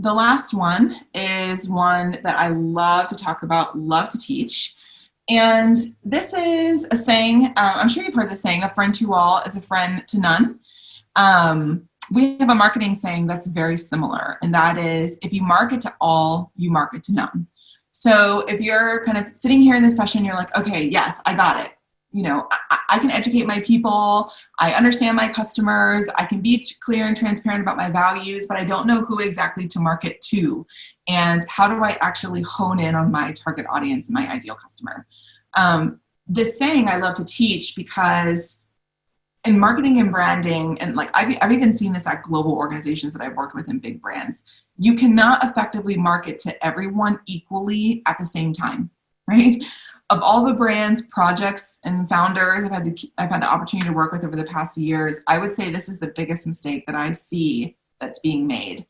the last one is one that I love to talk about, love to teach. And this is a saying, I'm sure you've heard this saying, a friend to all is a friend to none. We have a marketing saying that's very similar, and that is, if you market to all, you market to none. So if you're kind of sitting here in this session, you're like, okay, yes, I got it. I can educate my people. I understand my customers. I can be clear and transparent about my values, but I don't know who exactly to market to. And how do I actually hone in on my target audience and my ideal customer? This saying I love to teach because in marketing and branding, and like I've even seen this at global organizations that I've worked with in big brands, you cannot effectively market to everyone equally at the same time, right? Of all the brands, projects, and founders I've had the opportunity to work with over the past years, I would say this is the biggest mistake that I see that's being made.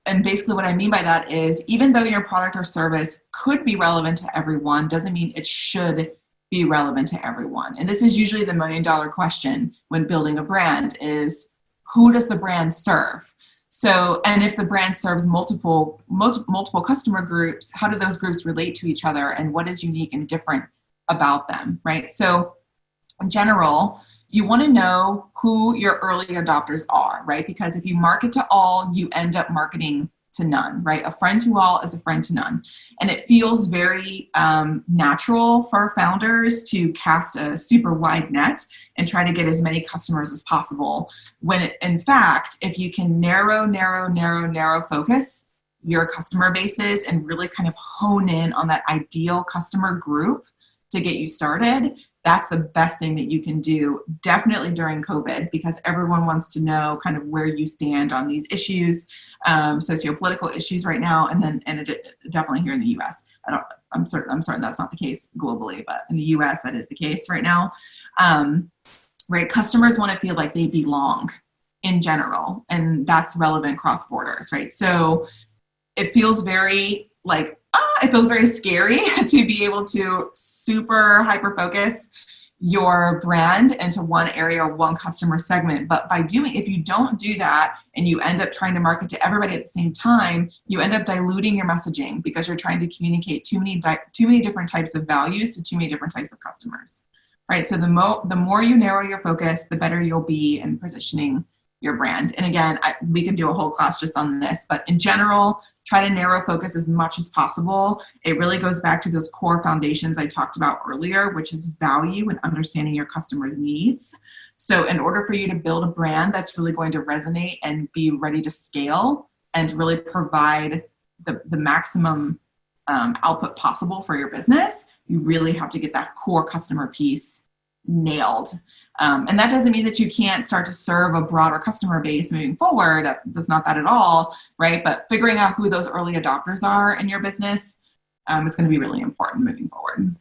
And basically what I mean by that is, even though your product or service could be relevant to everyone, doesn't mean it should be relevant to everyone. And this is usually the $1 million question when building a brand is, who does the brand serve? So, and if the brand serves multiple customer groups, how do those groups relate to each other, and what is unique and different about them, right? So in general, you want to know who your early adopters are, right? Because if you market to all, you end up marketing to none, right? A friend to all is a friend to none. And it feels very natural for founders to cast a super wide net and try to get as many customers as possible. When in fact, if you can narrow focus your customer bases and really kind of hone in on that ideal customer group to get you started, that's the best thing that you can do, definitely during COVID, because everyone wants to know kind of where you stand on these issues, socio-political issues right now, and definitely here in the U.S. I'm certain that's not the case globally, but in the U.S. that is the case right now. Right, customers want to feel like they belong in general, and that's relevant cross borders, right? So it feels very scary to be able to super hyper focus your brand into one area or one customer segment. But if you don't do that and you end up trying to market to everybody at the same time, you end up diluting your messaging because you're trying to communicate too many different types of values to too many different types of customers, right? So the more you narrow your focus, the better you'll be in positioning your brand. And again, we can do a whole class just on this, but in general, try to narrow focus as much as possible. It really goes back to those core foundations I talked about earlier, which is value and understanding your customers' needs. So in order for you to build a brand that's really going to resonate and be ready to scale and really provide the maximum output possible for your business, you really have to get that core customer piece nailed. And that doesn't mean that you can't start to serve a broader customer base moving forward. That's not that at all, right? But figuring out who those early adopters are in your business is going to be really important moving forward.